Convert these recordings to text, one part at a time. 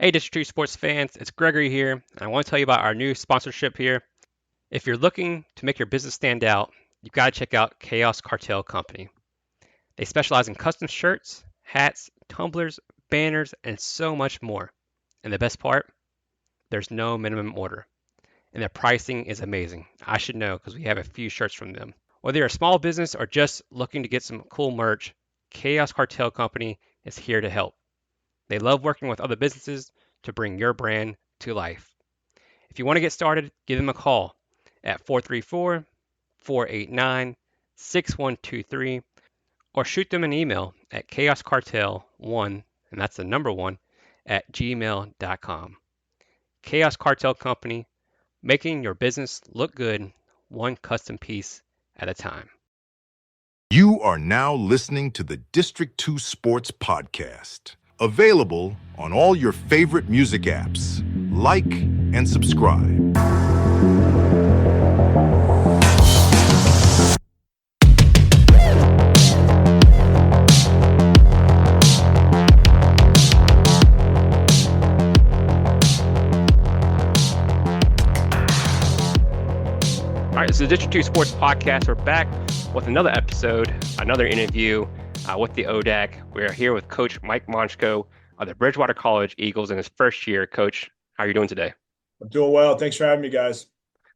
Hey, District 2 sports fans, it's Gregory here, and I want to tell you about our new sponsorship here. If you're looking to make your business stand out, you've got to check out Chaos Cartel Company. They specialize in custom shirts, hats, tumblers, banners, and so much more. And the best part, there's no minimum order, and their pricing is amazing. I should know because we have a few shirts from them. Whether you're a small business or just looking to get some cool merch, Chaos Cartel Company is here to help. They love working with other businesses to bring your brand to life. If you want to get started, give them a call at 434 489 6123 or shoot them an email at chaoscartel1, and that's the number one, at gmail.com. Chaos Cartel Company, making your business look good, one custom piece at a time. You are now listening to the District 2 Sports Podcast, available on all your favorite music apps. Like and subscribe. All right, this is the District 2 Sports Podcast. We're back with another episode, another interview with the ODAC. We're here with Coach Mike Maczko of the Bridgewater College Eagles in his first year. Coach, how are you doing today? I'm doing well. Thanks for having me, guys.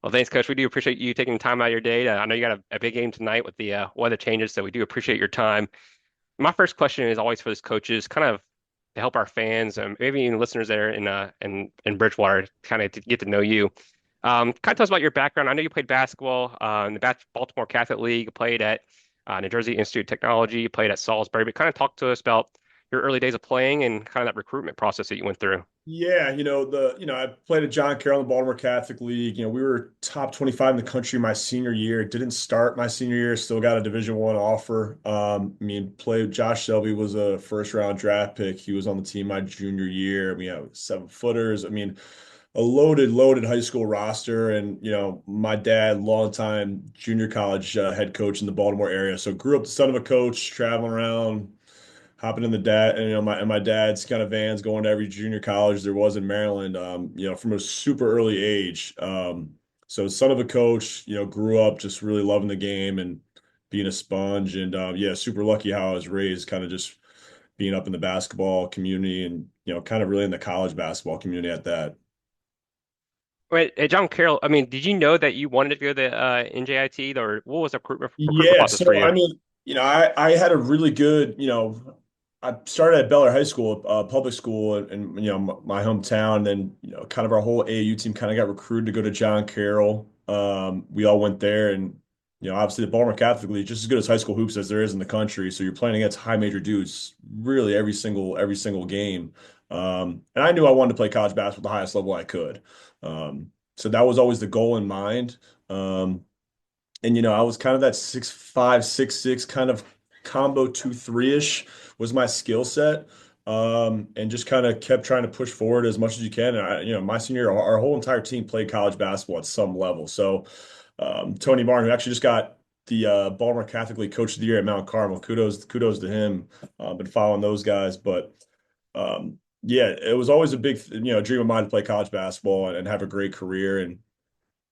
Well, thanks, Coach. We do appreciate you taking time out of your day. I know you got a big game tonight with the weather changes, so we do appreciate your time. My first question is always for this coaches, kind of to help our fans, maybe even listeners there in Bridgewater, kind of to get to know you. Kind of tell us about your background. I know you played basketball in the Baltimore Catholic League, played at New Jersey Institute of Technology, played at Salisbury, but kind of talk to us about your early days of playing and kind of that recruitment process that you went through. Yeah, I played at John Carroll in the Baltimore Catholic League. We were top 25 in the country my senior year. Didn't start my senior year, still got a Division I offer. Played Josh Shelby was a first round draft pick. He was on the team my junior year. 7-footers. A loaded high school roster, and my dad, longtime junior college head coach in the Baltimore area. So grew up the son of a coach, traveling around, hopping in the dad and my dad's kind of vans going to every junior college there was in Maryland. From a super early age. So son of a coach, grew up just really loving the game and being a sponge, and super lucky how I was raised, kind of just being up in the basketball community and kind of really in the college basketball community at that. Wait, hey, John Carroll, did you know that you wanted to go to the NJIT, or what was the recruitment Yeah, process for so you? I had a really good, I started at Bel Air High School, public school, and my hometown. Then kind of our whole AAU team kind of got recruited to go to John Carroll. We all went there, and obviously the Baltimore Catholic League just as good as high school hoops as there is in the country. So you're playing against high major dudes really every single game. And I knew I wanted to play college basketball at the highest level I could. So that was always the goal in mind. And I was kind of that 6'5", 6'6", kind of combo 2-3-ish was my skill set. And just kind of kept trying to push forward as much as you can. And my senior year, our whole entire team played college basketball at some level. So Tony Martin, who actually just got the Baltimore Catholic League Coach of the Year at Mount Carmel, kudos to him. Been following those guys, but yeah, it was always a big dream of mine to play college basketball and have a great career. And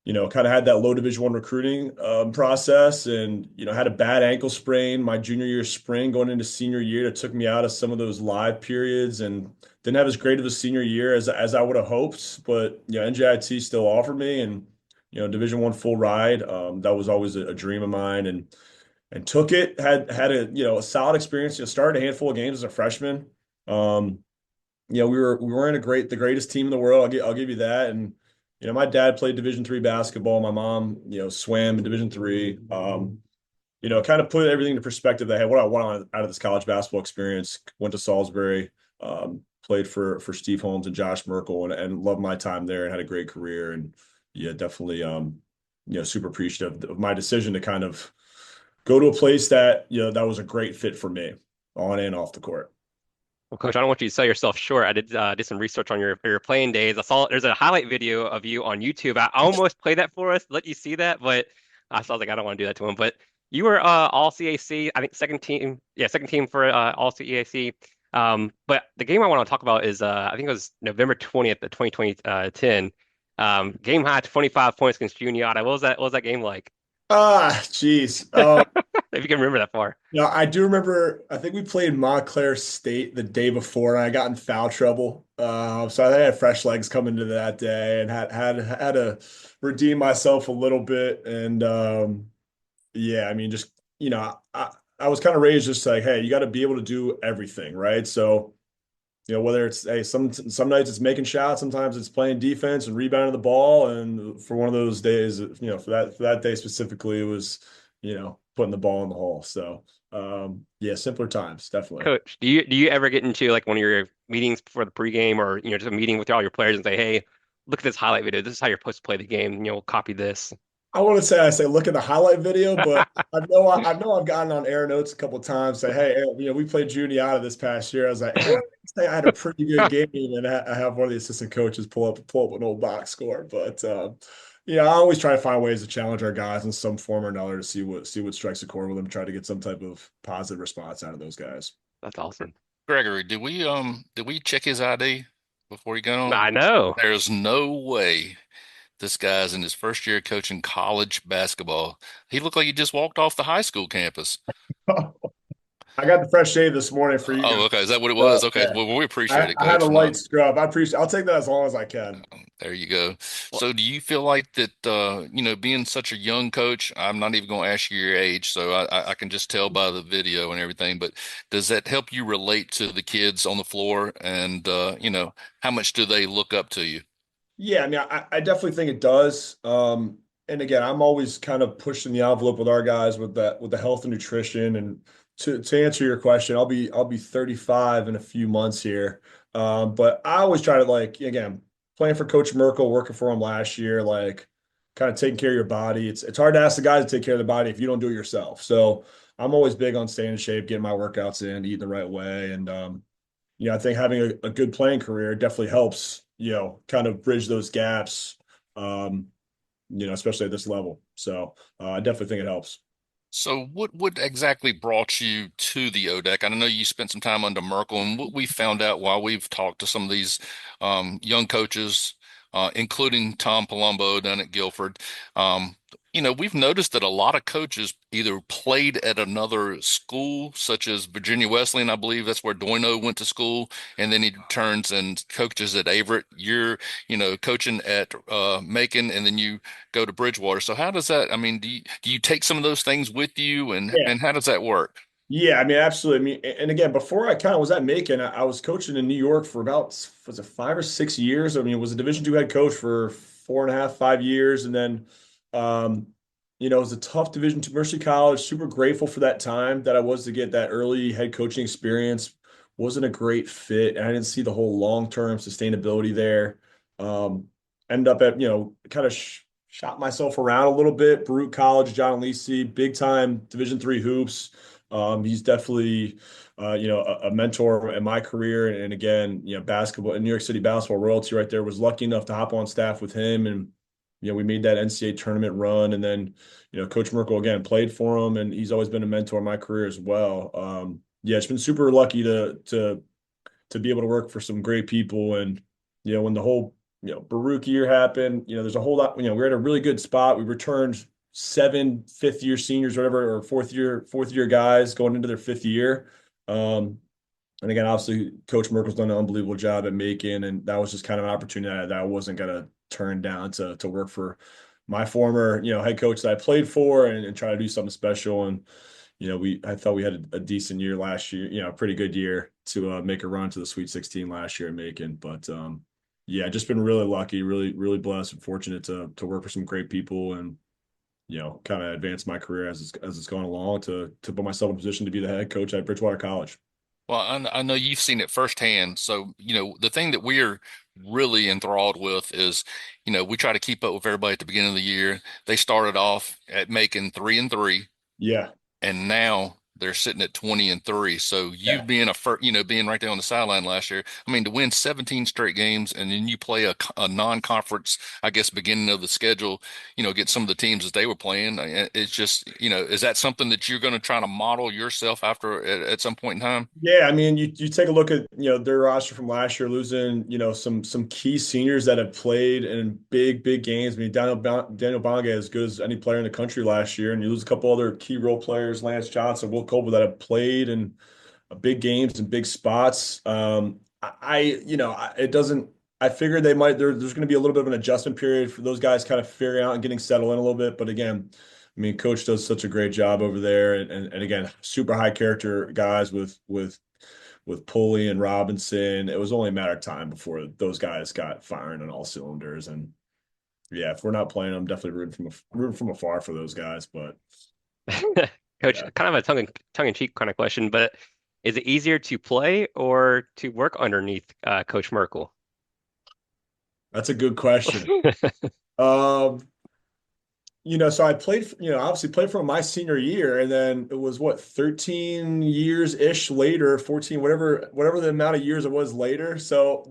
kind of had that low Division I recruiting process, and had a bad ankle sprain my junior year spring going into senior year that took me out of some of those live periods, and didn't have as great of a senior year as I would have hoped. But NJIT still offered me, and Division I full ride. That was always a dream of mine, and took it. Had a solid experience. Started a handful of games as a freshman. We weren't the greatest team in the world. I'll give you that. And my dad played Division III basketball. My mom, swam in Division III. Kind of put everything into perspective. That, hey, what I want out of this college basketball experience. Went to Salisbury, played for Steve Holmes and Josh Merkel, and loved my time there and had a great career. And definitely, super appreciative of my decision to kind of go to a place that that was a great fit for me on and off the court. Well, Coach, I don't want you to sell yourself short. I did some research on your playing days. I saw there's a highlight video of you on YouTube. I almost played that for us, let you see that, but I was like, I don't want to do that to him. But you were all CAC, I think second team for all CAC. But the game I want to talk about is I think it was November 20th, of 2010. Game high 25 points against Juniata. What was that game like? Geez. If you can remember that far. No, I do remember. I think we played Montclair State the day before, and I got in foul trouble. So I had fresh legs coming into that day, and had to redeem myself a little bit. And yeah, I mean, just I was kind of raised just like, hey, you got to be able to do everything, right? So whether it's hey, some nights it's making shots, sometimes it's playing defense and rebounding the ball, and for one of those days, for that day specifically, it was putting the ball in the hole. So yeah, simpler times, definitely. Coach, do you ever get into like one of your meetings before the pregame or just a meeting with all your players and say, hey, look at this highlight video. This is how you're supposed to play the game. Copy this. I want to say I say look at the highlight video, but I know I've gotten on air notes a couple of times. Say, hey, Aaron, we played Juniata this past year. I was like, Aaron, I say I had a pretty good game, and I have one of the assistant coaches pull up an old box score. But I always try to find ways to challenge our guys in some form or another to see what strikes a chord with them, try to get some type of positive response out of those guys. That's awesome. Gregory, did we check his ID before he got on? I know. There's no way this guy's in his first year coaching college basketball. He looked like he just walked off the high school campus. I got the fresh shave this morning for you Oh, guys. okay. Is that what it So, was? Okay. yeah, Well, we appreciate I, it, I had a Coach. light scrub. I'll take that as long as I can. There you go. Well, So do you feel like that, being such a young coach, I'm not even going to ask you your age, so I can just tell by the video and everything, but does that help you relate to the kids on the floor and, how much do they look up to you? Yeah, I mean, I definitely think it does. And again, I'm always kind of pushing the envelope with our guys with the health and nutrition. And to answer your question, I'll be 35 in a few months here. But I always try to like again playing for Coach Merkel, working for him last year, like kind of taking care of your body. It's hard to ask the guys to take care of the body if you don't do it yourself. So I'm always big on staying in shape, getting my workouts in, eating the right way, and I think having a good playing career definitely helps, kind of bridge those gaps, especially at this level. So I definitely think it helps. So what exactly brought you to the ODEC? I know you spent some time under Merkel, and what we found out while we've talked to some of these young coaches, including Tom Palumbo down at Guilford, we've noticed that a lot of coaches either played at another school, such as Virginia Wesleyan, I believe that's where Doino went to school, and then he turns and coaches at Averett. You're, coaching at Macon, and then you go to Bridgewater. So how does that, I mean, do you take some of those things with you Yeah. and how does that work? Yeah, I mean, absolutely. I mean, and again, before I kind of was at Macon, I was coaching in New York for about, was it 5 or 6 years? I mean, was a Division II head coach for 4.5, 5 years. And then, it was a tough Division II Mercy College. Super grateful for that time that I was to get that early head coaching experience. Wasn't a great fit, and I didn't see the whole long-term sustainability there. Um, Ended up at, kind of shot myself around a little bit. Baruch College, John Lisi, big time Division III hoops. He's definitely, a mentor in my career. And again, basketball in New York City basketball royalty right there. Was lucky enough to hop on staff with him, and we made that NCAA tournament run. And then, Coach Merkel again played for him, and he's always been a mentor in my career as well. Yeah, it's been super lucky to be able to work for some great people. And when the whole Baruch year happened, there's a whole lot. We're at a really good spot. We returned 7 fifth-year seniors, whatever, or fourth year guys going into their 5th year. And again, obviously, Coach Merkel's done an unbelievable job at Macon, and that was just kind of an opportunity that I wasn't gonna turn down to work for my former head coach that I played for, and try to do something special. And I thought we had a decent year last year, a pretty good year to make a run to the Sweet 16 last year at Macon. But yeah, just been really lucky, really, really blessed and fortunate to work for some great people, and kind of advance my career as it's gone along to put myself in a position to be the head coach at Bridgewater College. Well, I know you've seen it firsthand. So, the thing that we're really enthralled with is, we try to keep up with everybody at the beginning of the year. They started off at making 3-3, Yeah. and now they're sitting at 20-3. So you Yeah. being being right there on the sideline last year, I mean, to win 17 straight games and then you play a non-conference, I guess, beginning of the schedule, get some of the teams that they were playing. It's just, is that something that you're going to try to model yourself after at some point in time? Yeah, I mean, you take a look at their roster from last year, losing some key seniors that have played in big games. I mean, Daniel Bonga as good as any player in the country last year, and you lose a couple other key role players, Lance Johnson, Will Colbert, that have played in big games and big spots. It doesn't. I figured they might. There's going to be a little bit of an adjustment period for those guys, kind of figuring out and getting settled in a little bit. But again, I mean, Coach does such a great job over there, and again, super high character guys with Pulley and Robinson. It was only a matter of time before those guys got firing on all cylinders. And yeah, if we're not playing, I'm definitely rooting from afar for those guys. But Coach, yeah, kind of a tongue-in-cheek kind of question, but is it easier to play or to work underneath Coach Merkel? that's a good question. Um, so I played, obviously played for my senior year, and then it was what, 13 years ish later, 14, whatever the amount of years it was later. So,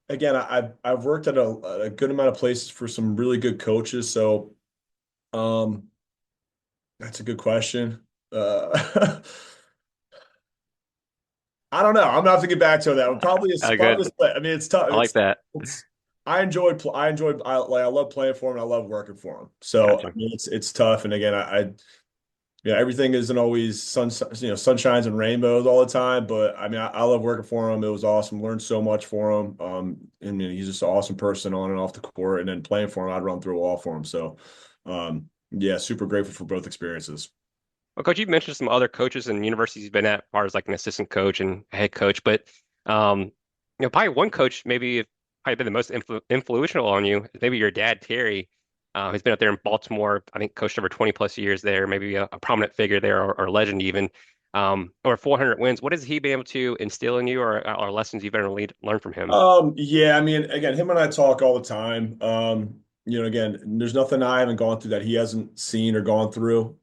again, I've worked at a good amount of places for some really good coaches. So, um, that's a good question. I don't know. I'm gonna have to get back to that. Probably a Good. split. I mean, it's tough. I like that. It's I love playing for him and I love working for him. So I Gotcha. mean, it's tough. And again, yeah, everything isn't always sunshines and rainbows all the time. But I mean, I love working for him. It was awesome. Learned so much for him. And he's just an awesome person on and off the court. And then playing for him, I'd run through a wall for him. So, yeah, super grateful for both experiences. Well, Coach, you mentioned some other coaches and universities you've been at, as far as like an assistant coach and a head coach, but um, probably one coach maybe probably been the most influential on you is maybe your dad, Terry, who's been out there in Baltimore. I think coached over 20 plus years there, maybe a prominent figure there or legend even. Or 400 wins. What has he been able to instill in you, or lessons you've ever learned from him? Yeah, I mean, again, him and I talk all the time. Again, there's nothing I haven't gone through that he hasn't seen or gone through.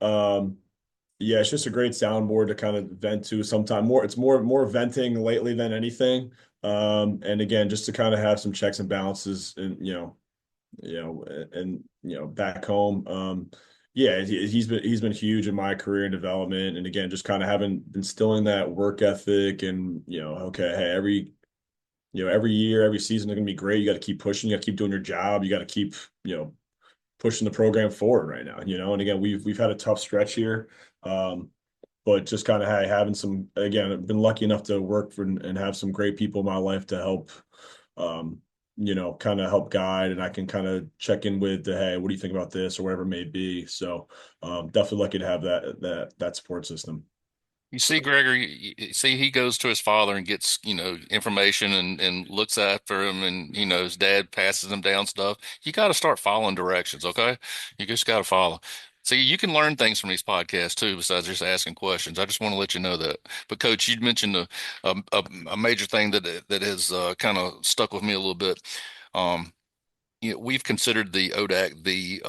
Yeah, it's just a great soundboard to kind of vent to sometime more. It's more venting lately than anything. And again, just to kind of have some checks and balances and back home. Yeah, he's been huge in my career and development. And again, just kind of having instilling that work ethic and okay, hey, every year, every season is gonna be great. You got to keep pushing, you got to keep doing your job, you got to keep, pushing the program forward right now, and again, we've had a tough stretch here. Um, but just kind of having some, again, I've been lucky enough to work for and have some great people in my life to help, um, kind of help guide, and I can kind of check in with the, hey, what do you think about this or whatever it may be. So, definitely lucky to have that support system. You see, Gregory, see, he goes to his father and gets, information and looks after him and, his dad passes him down stuff. You got to start following directions, okay? You just got to follow. See, you can learn things from these podcasts too, besides just asking questions. I just want to let you know that. But Coach, you mentioned a major thing that has kind of stuck with me a little bit. Um, we've considered the ODAC the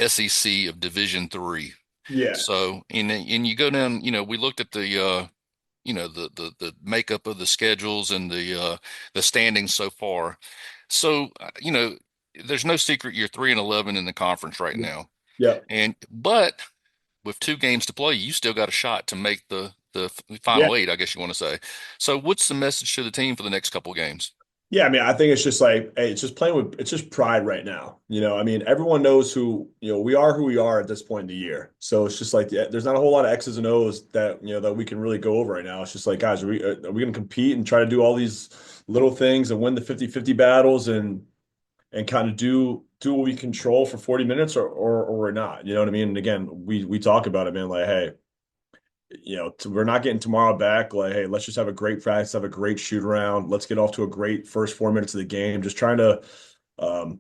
SEC of Division III. Yeah. So, and you go down, we looked at the the makeup of the schedules and the standings so far. So, there's no secret you're 3-11 in the conference right now. Yeah. But with two games to play, you still got a shot to make the Yeah. final eight, I guess you want to say. So, what's the message to the team for the next couple of games? Yeah, I mean, I think it's just like, hey, it's just pride right now. I mean, everyone knows we are who we are at this point in the year. So it's just like, yeah, there's not a whole lot of X's and O's that we can really go over right now. It's just like, guys, are we going to compete and try to do all these little things and win the 50-50 battles and kind of do what we control for 40 minutes or we're not, you know what I mean? And again, we talk about it, man, like, hey, we're not getting tomorrow back. Like, hey, let's just have a great practice, have a great shoot around. Let's get off to a great first 4 minutes of the game. Just trying to,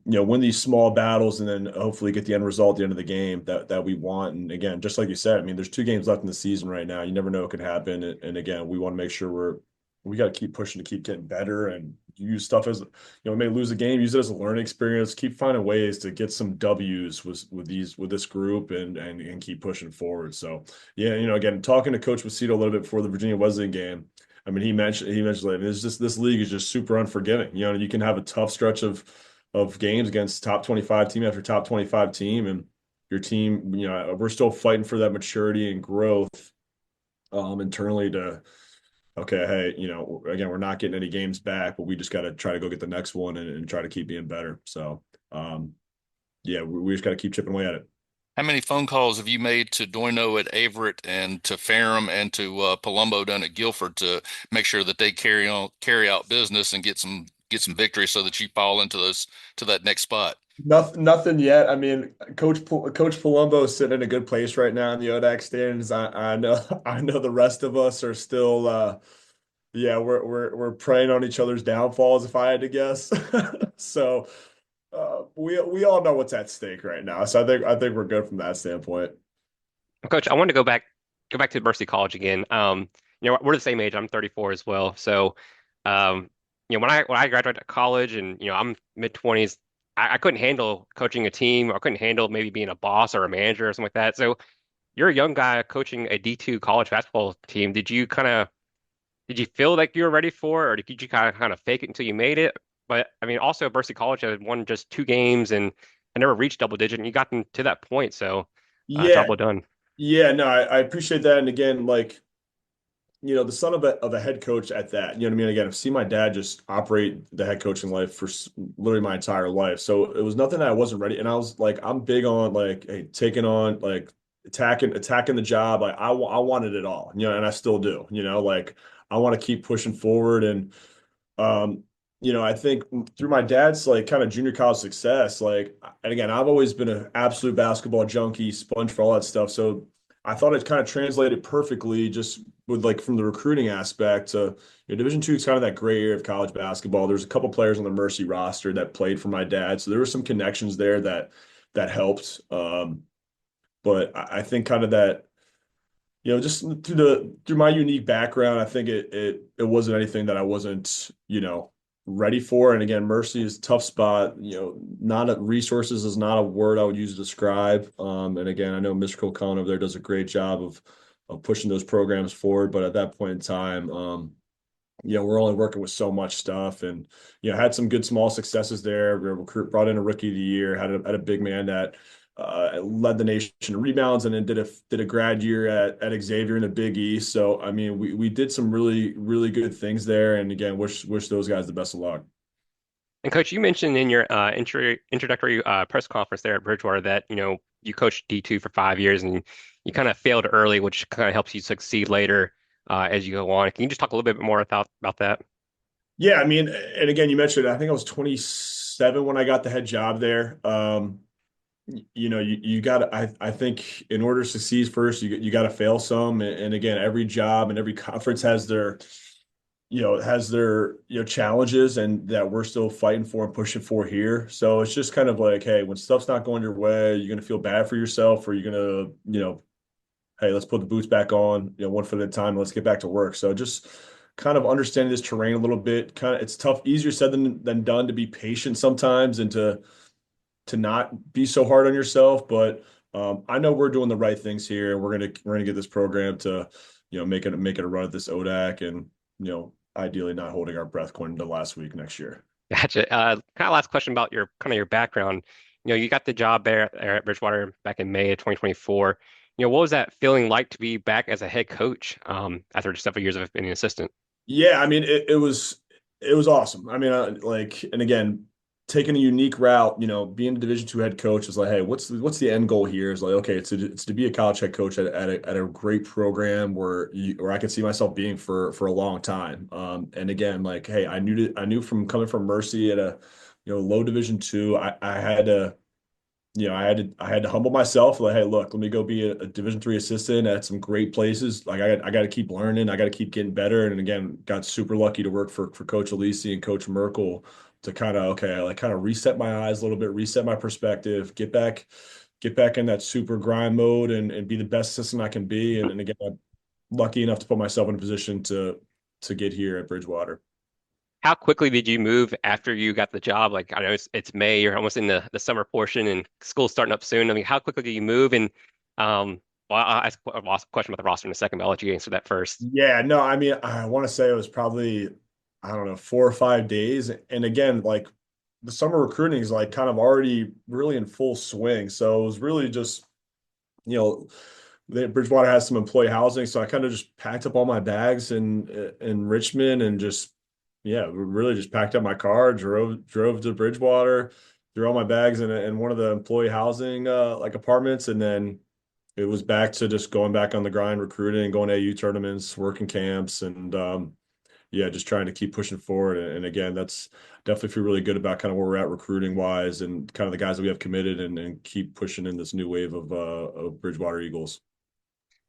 win these small battles and then hopefully get the end result at the end of the game that we want. And again, just like you said, I mean, there's 2 games left in the season right now. You never know what could happen. And again, we want to make sure we got to keep pushing to keep getting better and use stuff as, we may lose a game, use it as a learning experience, keep finding ways to get some W's with this group and keep pushing forward. So yeah, again, talking to Coach Maczko a little bit before the Virginia Wesleyan game. I mean, he mentioned like this league is just super unforgiving. You can have a tough stretch of games against top 25 team after top 25 team, and your team, we're still fighting for that maturity and growth internally to, okay, hey, again, we're not getting any games back, but we just got to try to go get the next one and try to keep being better. So, yeah, we just got to keep chipping away at it. How many phone calls have you made to Doino at Averett and to Ferrum and to Palumbo down at Guilford to make sure that they carry out business and get some victory so that you fall to that next spot? Nothing yet. I mean, Coach Palumbo is sitting in a good place right now in the ODAC standings. I know I know the rest of us are still yeah, we're preying on each other's downfalls if I had to guess. So we all know what's at stake right now. So I think we're good from that standpoint. Coach, I wanted to go back to Mercy College again. We're the same age. I'm 34 as well. So, when I graduated college and I'm mid 20s, I couldn't handle coaching a team. I couldn't handle maybe being a boss or a manager or something like that. So, you're a young guy coaching a D2 college basketball team. Did you feel like you were ready for it, or did you kind of fake it until you made it? But I mean, also Mercy College had won just 2 games and I never reached double digit, and you got them to that point. So, Yeah, job well done. yeah, no, I appreciate that. And again, like, the son of a head coach at that, you know what I mean? Again, I've seen my dad just operate the head coaching life for literally my entire life. So it was nothing that I wasn't ready. And I was like, I'm big on like, hey, taking on like attacking the job. Like I wanted it all, and I still do, like I want to keep pushing forward. And um, I think through my dad's like kind of junior college success, like, and again, I've always been an absolute basketball junkie, sponge for all that stuff. So I thought it kind of translated perfectly just with like from the recruiting aspect to, Division two is kind of that gray area of college basketball. There's a couple players on the Mercy roster that played for my dad. So there were some connections there that helped. But I think kind of that, just through my unique background, I think it wasn't anything that I wasn't, ready for. And again, Mercy is a tough spot. Not resources is not a word I would use to describe. And again, I know Mr. Colcon over there does a great job of pushing those programs forward. But at that point in time, we're only working with so much stuff, and had some good small successes there. We brought in a rookie of the year, had a big man that led the nation in rebounds, and then did a grad year at Xavier in the Big East. So I mean, we did some really really good things there, and again, wish those guys the best of luck. And Coach, you mentioned in your introductory press conference there at Bridgewater that you coached D2 for 5 years and you kind of failed early, which kind of helps you succeed later as you go on. Can you just talk a little bit more about that? Yeah, I mean, and again, you mentioned I think I was 27 when I got the head job there. You got to, I think in order to succeed first, you got to fail some. And again, every job and every conference has their challenges and that we're still fighting for and pushing for here. So it's just kind of like, hey, when stuff's not going your way, you're going to feel bad for yourself, or you're going to, hey, let's put the boots back on, one foot at a time. Let's get back to work. So just kind of understanding this terrain a little bit. Kind of, it's tough, easier said than done to be patient sometimes and to not be so hard on yourself. But I know we're doing the right things here. We're gonna get this program to, make it a run at this ODAC, and ideally not holding our breath going into last week next year. Gotcha. Kind of last question about your background. You got the job there at Bridgewater back in May of 2024. What was that feeling like to be back as a head coach after several years of being an assistant? Yeah, I mean it was awesome. I mean, like, and again, taking a unique route, being a Division two head coach is like, hey, what's the end goal here? Is like, okay, it's to be a college head coach at a great program where I could see myself being for a long time. And again, like, hey, I knew from coming from Mercy at a low Division two, I had to. I had to humble myself. Like, hey, look, let me go be a Division three assistant at some great places. Like, I got to keep learning. I got to keep getting better. And again, got super lucky to work for Coach Alisi and Coach Merkel to kind of reset my eyes a little bit, reset my perspective, get back in that super grind mode and be the best assistant I can be. And again, I'm lucky enough to put myself in a position to to get here at Bridgewater. How quickly did you move after you got the job? Like I know it's May, you're almost in the summer portion and school's starting up soon. I mean, how quickly did you move? And well, I'll ask a question about the roster in a second, but I'll let you answer that first. Yeah, no, I mean, I want to say it was probably, I don't know, 4 or 5 days. And again, like the summer recruiting is like kind of already really in full swing. So it was really just, you know, Bridgewater has some employee housing. So I kind of just packed up all my bags in Richmond and just, yeah, really just packed up my car, drove to Bridgewater, threw all my bags in one of the employee housing like apartments, and then it was back to just going back on the grind, recruiting, going to AU tournaments, working camps, and yeah, just trying to keep pushing forward. And again, that's definitely feel really good about kind of where we're at recruiting wise and kind of the guys that we have committed and keep pushing in this new wave of Bridgewater Eagles.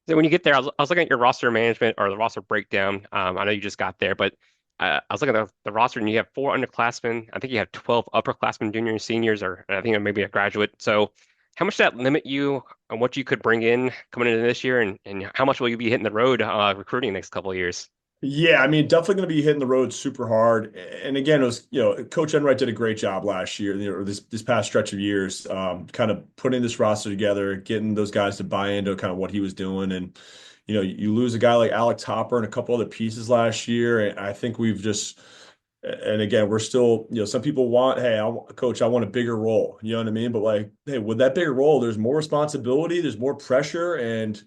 So when you get there, I was looking at your roster management or the roster breakdown. I know you just got there, but I was looking at the roster and you have four underclassmen. I think you have 12 upperclassmen, juniors, and seniors, or I think maybe a graduate. So how much does that limit you on what you could bring in coming into this year, and how much will you be hitting the road recruiting next couple of years? Yeah, I mean, definitely going to be hitting the road super hard. And again, it was, Coach Enright did a great job last year, this past stretch of years, kind of putting this roster together, getting those guys to buy into kind of what he was doing. And, you lose a guy like Alec Topper and a couple other pieces last year. And I think we've just, and again, we're still, some people want, hey, Coach, I want a bigger role. You know what I mean? But like, hey, with that bigger role, there's more responsibility, there's more pressure, and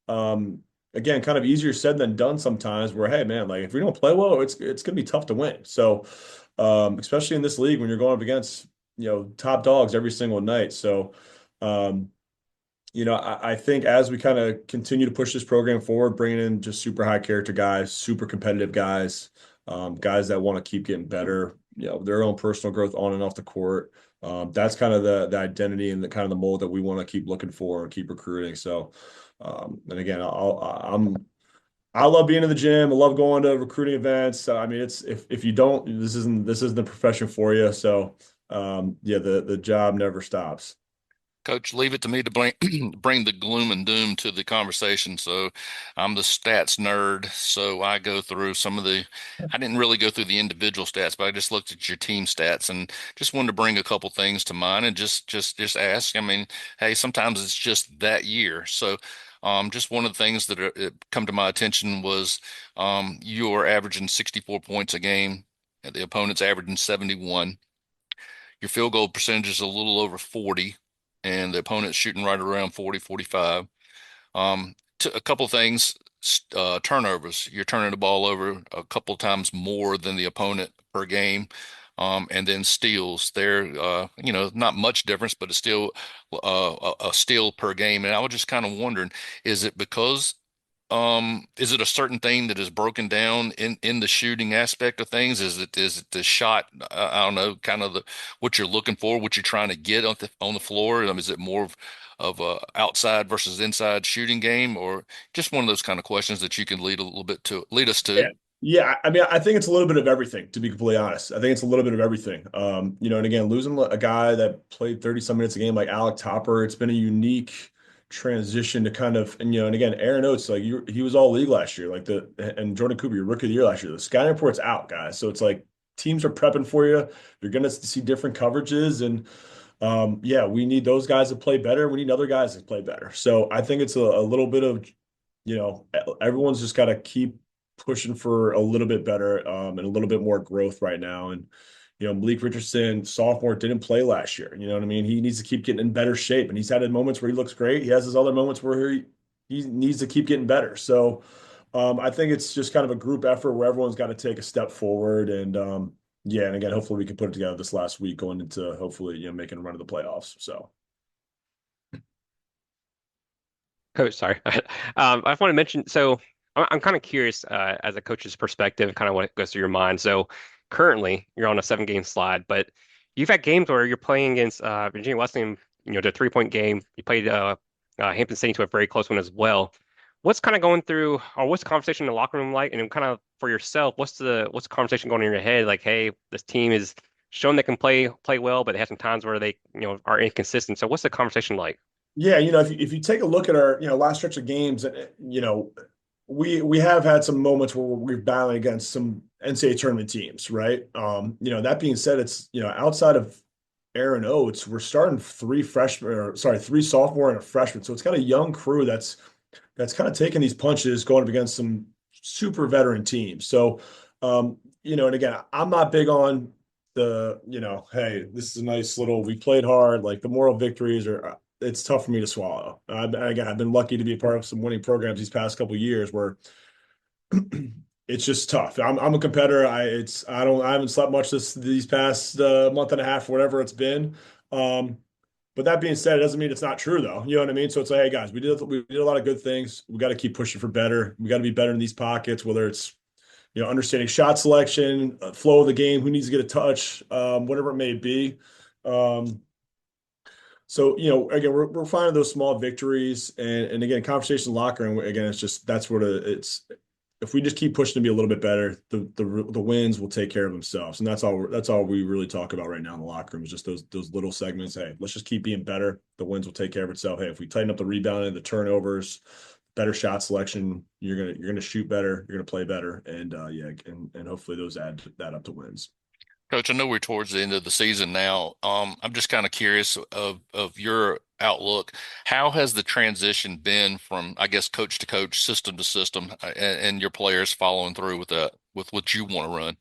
um, again, kind of easier said than done sometimes. Where hey, man, like if we don't play well, it's going to be tough to win. So, especially in this league when you're going up against top dogs every single night. So, um, I think as we kind of continue to push this program forward, bringing in just super high character guys, super competitive guys, guys that want to keep getting better, their own personal growth on and off the court. That's kind of the identity and the kind of the mold that we want to keep looking for and keep recruiting. So, and again, I love being in the gym. I love going to recruiting events. I mean, it's if you don't, this isn't the profession for you. So, yeah, the job never stops. Coach, leave it to me to bring bring the gloom and doom to the conversation. So I'm the stats nerd. So I go through some of the, I didn't really go through the individual stats, but I just looked at your team stats and just wanted to bring a couple things to mind and just ask. I mean, hey, sometimes it's just that year. So just one of the things that come to my attention was you're averaging 64 points a game, and the opponent's averaging 71. Your field goal percentage is a little over 40, and the opponent's shooting right around 40, 45. A couple of things, turnovers. You're turning the ball over a couple of times more than the opponent per game. And then steals. They're, not much difference, but it's still a steal per game. And I was just kind of wondering, is it because is it a certain thing that is broken down in the shooting aspect of things? Is it the shot? I don't know, kind of the what you're looking for, what you're trying to get on the floor. Is it more of a outside versus inside shooting game, or just one of those kind of questions that you can lead us to? Yeah. Yeah. I mean, I think it's a little bit of everything, to be completely honest. I think it's a little bit of everything. And again, losing a guy that played 30 some minutes a game like Alec Topper, it's been a unique transition to kind of, and again, Aaron Oates, like he was all league last year, and Jordan Cooper, your rookie of the year last year. The scouting report's out, guys. So it's like teams are prepping for you. You're going to see different coverages. And yeah, we need those guys to play better. We need other guys to play better. So I think it's a little bit of, everyone's just got to keep pushing for a little bit better and a little bit more growth right now. And Malik Richardson, sophomore, didn't play last year. You know what I mean? He needs to keep getting in better shape, and he's had moments where he looks great. He has his other moments where he needs to keep getting better. So I think it's just kind of a group effort where everyone's got to take a step forward. And yeah, and again, hopefully we can put it together this last week, going into hopefully making a run of the playoffs. So. Coach, sorry. I just want to mention, so I'm kind of curious as a coach's perspective, kind of what goes through your mind. So currently you're on a 7 game slide, but you've had games where you're playing against Virginia Wesleyan, the 3 point game. You played Hampton State to a very close one as well. What's kind of going through, or what's the conversation in the locker room like? And kind of for yourself, what's the conversation going in your head? Like, hey, this team is showing they can play well, but they have some times where they, are inconsistent. So what's the conversation like? Yeah, if you take a look at our last stretch of games, we have had some moments where we've battled against some NCAA tournament teams, right? That being said, it's outside of Aaron Oates, we're starting three freshmen, or sorry, three sophomore and a freshman. So it's got a young crew that's kind of taking these punches going up against some super veteran teams. So, and again, I'm not big on hey, this is a nice little, we played hard, like the moral victories are, it's tough for me to swallow. Again, I've been lucky to be a part of some winning programs these past couple of years where it's just tough. I'm a competitor. I haven't slept much these past month and a half, whatever it's been. Um, but that being said, it doesn't mean it's not true, though. You know what I mean? So it's like, hey guys, we did a lot of good things. We got to keep pushing for better. We got to be better in these pockets, whether it's understanding shot selection, flow of the game, who needs to get a touch, whatever it may be. Um, so again, we're finding those small victories, and again, conversation locker room. Again, it's just that's what it's. If we just keep pushing to be a little bit better, the wins will take care of themselves, and that's all we really talk about right now in the locker room is just those little segments. Hey, let's just keep being better. The wins will take care of itself. Hey, if we tighten up the rebounding, the turnovers, better shot selection, you're gonna shoot better, you're gonna play better, and yeah, and hopefully those add that up to wins. Coach, I know we're towards the end of the season now. I'm just kind of curious of your outlook. How has the transition been from, I guess, coach to coach, system to system, and your players following through with that, with what you want to run?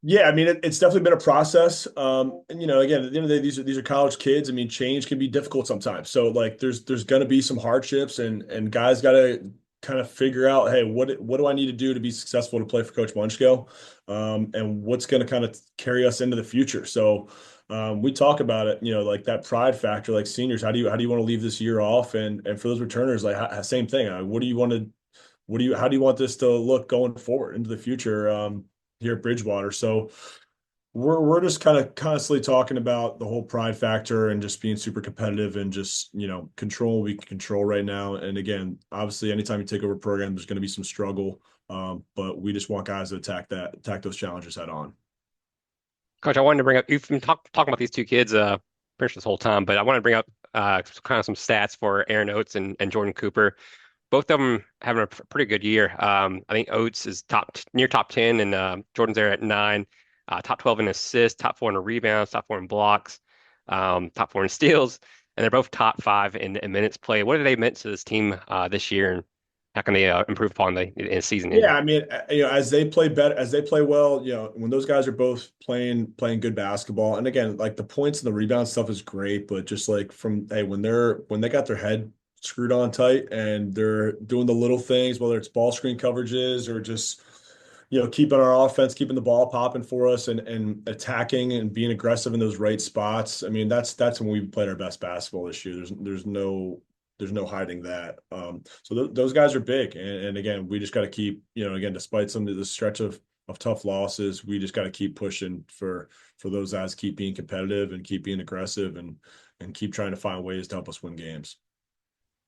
Yeah, I mean it's definitely been a process. And again, at the end of the day, these are college kids. I mean, change can be difficult sometimes. So like there's gonna be some hardships and guys gotta kind of figure out, hey, what do I need to do to be successful to play for Coach Maczko? And what's gonna kind of carry us into the future. So we talk about it, like that pride factor, like seniors, how do you want to leave this year off? And for those returners, like same thing. What do you want to how do you want this to look going forward into the future here at Bridgewater? So we're just kind of constantly talking about the whole pride factor and just being super competitive and just control what we can control right now. And again, obviously, anytime you take over a program, there's going to be some struggle, but we just want guys to attack those challenges head on. Coach, I wanted to bring up, you've been talking about these two kids pretty much this whole time, but I wanted to bring up kind of some stats for Aaron Oates and Jordan Cooper. Both of them having a pretty good year. I think Oates is near top 10, and Jordan's there at 9, top 12 in assists, top 4 in rebounds, top 4 in blocks, top 4 in steals, and they're both top 5 in minutes played. What have they meant to this team this year, and how can they improve upon the season Yeah, ending? I mean, as they play better, as they play well, when those guys are both playing good basketball, and again, like the points and the rebound stuff is great, but just like from hey, when they got their head screwed on tight and they're doing the little things, whether it's ball screen coverages or just keeping our offense, keeping the ball popping for us, and attacking and being aggressive in those right spots. I mean, that's when we played our best basketball this year. There's no hiding that. So those guys are big, and again, we just got to keep, again, despite some of the stretch of tough losses, we just got to keep pushing for those guys, keep being competitive and keep being aggressive and keep trying to find ways to help us win games.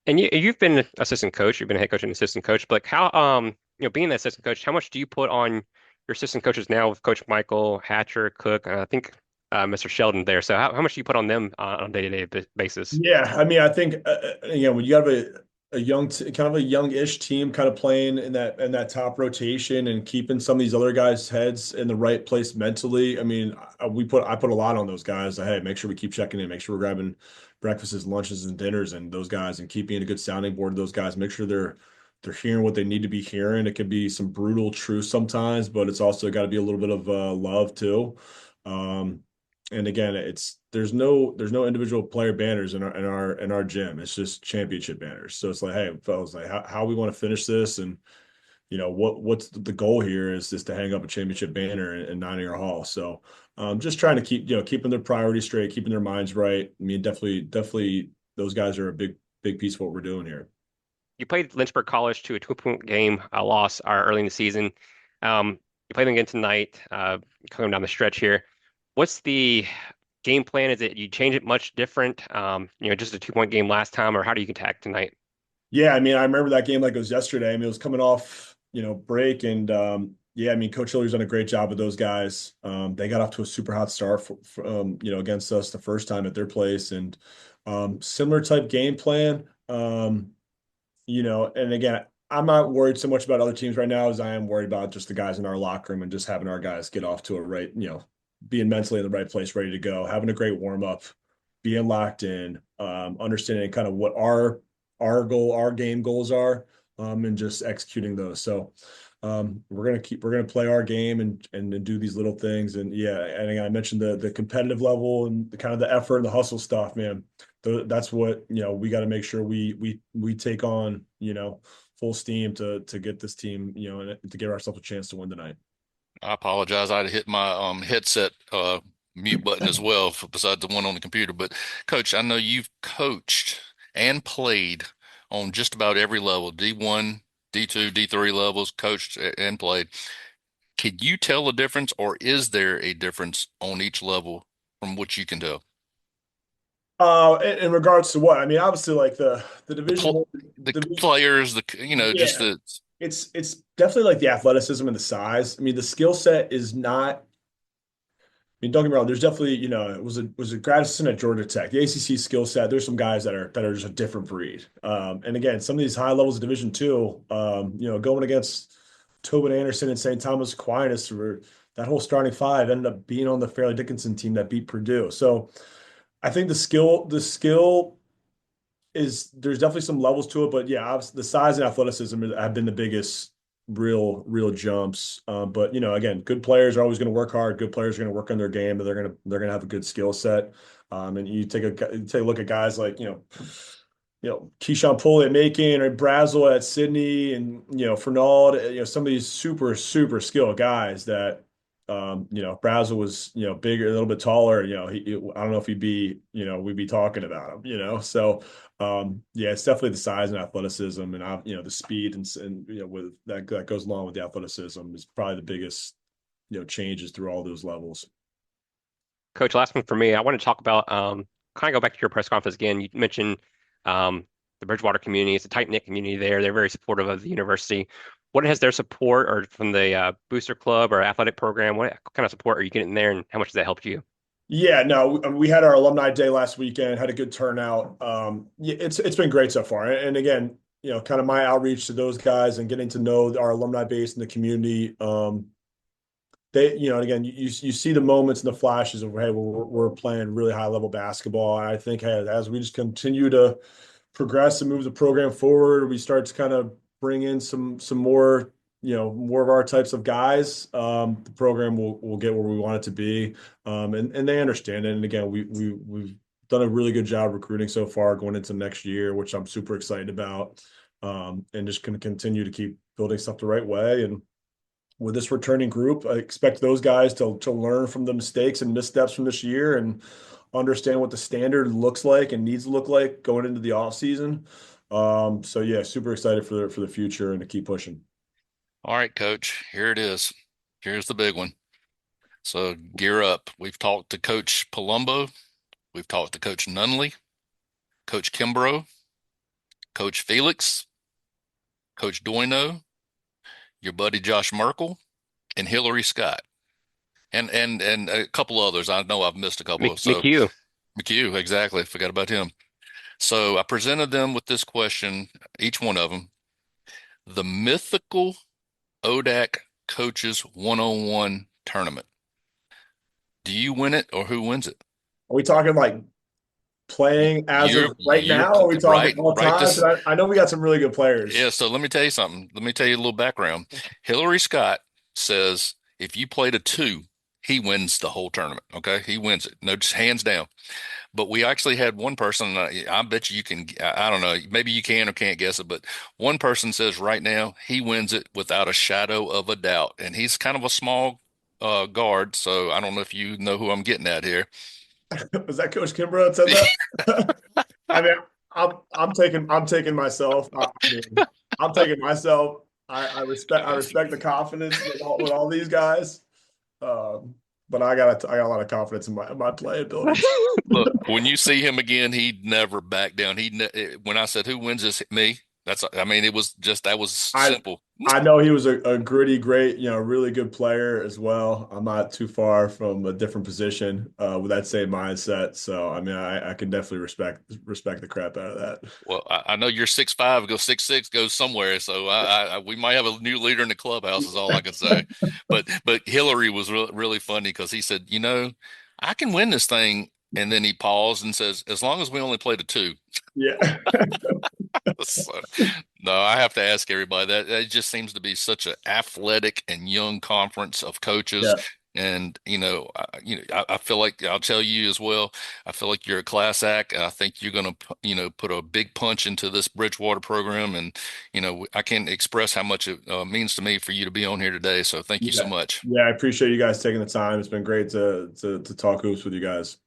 And you've been an assistant coach, you've been a head coach and assistant coach, but like how being an assistant coach, how much do you put on your assistant coaches now with Coach Michael, Hatcher, Cook, and I think Mr. Sheldon there? So how much do you put on them on a day-to-day basis? Yeah, I mean, I think when you have a kind of a young-ish team kind of playing in that top rotation and keeping some of these other guys' heads in the right place mentally. I mean, I put a lot on those guys. Hey, make sure we keep checking in, make sure we're grabbing breakfasts, lunches, and dinners, and those guys, and keep being a good sounding board to those guys. Make sure they're hearing what they need to be hearing. It can be some brutal truth sometimes, but it's also got to be a little bit of love too. Um, and again, there's no individual player banners in our gym. It's just championship banners. So it's like, hey, fellas, like how we want to finish this, and what's the goal here is just to hang up a championship banner in Nightingale Hall. So just trying to keeping their priorities straight, keeping their minds right. I mean, definitely those guys are a big piece of what we're doing here. You played Lynchburg College to a 2-point game loss early in the season. You played them again tonight, coming down the stretch here. What's the game plan? Is it you change it much different? Just a 2-point game last time, or how do you attack tonight? Yeah, I mean, I remember that game like it was yesterday. I mean, it was coming off, break, and yeah, I mean, Coach Hiller's done a great job with those guys. They got off to a super hot start against us the first time at their place, and similar type game plan. And again, I'm not worried so much about other teams right now as I am worried about just the guys in our locker room and just having our guys get off to a right, being mentally in the right place, ready to go, having a great warm up, being locked in, understanding kind of what our game goals are, and just executing those. So we're gonna play our game and do these little things. And yeah, and again, I mentioned the competitive level and the kind of the effort and the hustle stuff, man. That's what we got to make sure we take on full steam to get this team and to give ourselves a chance to win tonight. I apologize. I hit my headset mute button as well, besides the one on the computer. But Coach, I know you've coached and played on just about every level, D1, D2, D3 levels, coached and played. Can you tell a difference, or is there a difference on each level from what you can tell? In regards to what I mean, obviously, like the The division pl one, the division, players, just yeah, the it's definitely like the athleticism and the size. I mean, the skill set is not. I mean, don't get me wrong. There's definitely, it was a grad assistant at Georgia Tech. The ACC skill set. There's some guys that are just a different breed. And again, some of these high levels of Division two, going against Tobin Anderson and St. Thomas Aquinas, where that whole starting five ended up being on the Fairleigh Dickinson team that beat Purdue. So I think the skill is there's definitely some levels to it, but yeah, obviously the size and athleticism have been the biggest real jumps. But again, good players are always going to work hard. Good players are going to work on their game, but they're going to have a good skill set. And you take a look at guys like Keyshawn Pulley at Macon or Brazel at Sydney, and Fernald. Some of these super skilled guys that Brazel was bigger, a little bit taller. I don't know if we'd be talking about him. So yeah, it's definitely the size and athleticism, and the speed and with that goes along with the athleticism is probably the biggest changes through all those levels. Coach, last one for me. I want to talk about kind of go back to your press conference again. You mentioned the Bridgewater community. It's a tight-knit community there. They're very supportive of the university. What has their support or from the booster club or athletic program? What kind of support are you getting there, and how much has that helped you? Yeah, no, we had our alumni day last weekend, had a good turnout. Yeah, it's been great so far. And again, kind of my outreach to those guys and getting to know our alumni base and the community. And again, you see the moments and the flashes of, hey, we're playing really high level basketball. And I think, hey, as we just continue to progress and move the program forward, we start to kind of bring in some more, more of our types of guys. The program will get where we want it to be, and they understand it. And again, we've done a really good job recruiting so far going into next year, which I'm super excited about, and just going to continue to keep building stuff the right way. And with this returning group, I expect those guys to learn from the mistakes and missteps from this year and understand what the standard looks like and needs to look like going into the off season. So yeah, super excited for the future and to keep pushing. All right, Coach, here it is. Here's the big one. So gear up. We've talked to Coach Palumbo. We've talked to Coach Nunley, Coach Kimbrough, Coach Felix, Coach Doino, your buddy Josh Merkel, and Hillary Scott, and a couple others. I know I've missed a couple. So McHugh. McHugh, exactly. Forgot about him. So I presented them with this question, each one of them. The mythical ODAC Coaches One-on-One Tournament. Do you win it, or who wins it? Are we talking like playing as You're of right you're now? Or are we talking all right time? this. I know we got some really good Yeah, players. so let me tell you something. Let me tell you a little background. Hillary Scott says if you played a two, he wins the whole tournament. Okay, he wins it. No, just hands down. But we actually had one person. I bet you can. I don't know. Maybe you can or can't guess it. But one person says right now he wins it without a shadow of a doubt, and he's kind of a small guard. So I don't know if you know who I'm getting at here. Was that Coach Kimbrough that said that? I mean, I'm taking myself. I mean, I'm taking myself. I respect the confidence with all these guys. But I got a lot of confidence in my play abilities. Look, when you see him again, he'd never back down. When I said who wins this, me. I mean, it was just that was I simple. I know he was a gritty, great, really good player as well. I'm not too far from a different position with that same mindset. So I mean, I can definitely respect the crap out of that. Well, I know you're 6'5", go 6'6", goes somewhere. So we might have a new leader in the clubhouse is all I can say. But Hillary was really funny because he said, I can win this thing. And then he paused and says, as long as we only play to two. Yeah. So, no, I have to ask everybody that just seems to be such an athletic and young conference of coaches. Yeah. And I feel like I'll tell you as well. I feel like you're a class act. I think you're going to put a big punch into this Bridgewater program, and I can't express how much it means to me for you to be on here today. So thank you so Yeah. much. Yeah, I appreciate you guys taking the time. It's been great to talk hoops with you guys.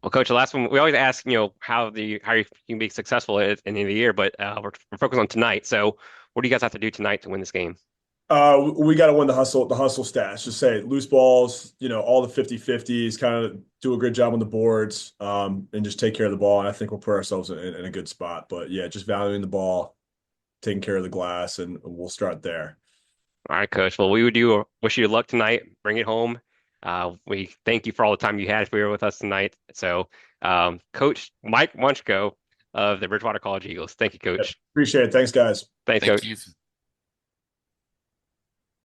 Well, Coach, the last one we always ask, how you can be successful at the end of the year, but we're focused on tonight. So, what do you guys have to do tonight to win this game? We got to win the hustle stats. Just say loose balls, all the 50-50s, kind of do a good job on the boards, and just take care of the ball. And I think we'll put ourselves in a good spot. But yeah, just valuing the ball, taking care of the glass, and we'll start there. All right, Coach. Well, we would do wish you luck tonight. Bring it home. We thank you for all the time you had here with us tonight. So, Coach Mike Maczko of the Bridgewater College Eagles. Thank you, Yep. Coach. Appreciate it. Thanks, guys. Thanks, Thank Coach. you.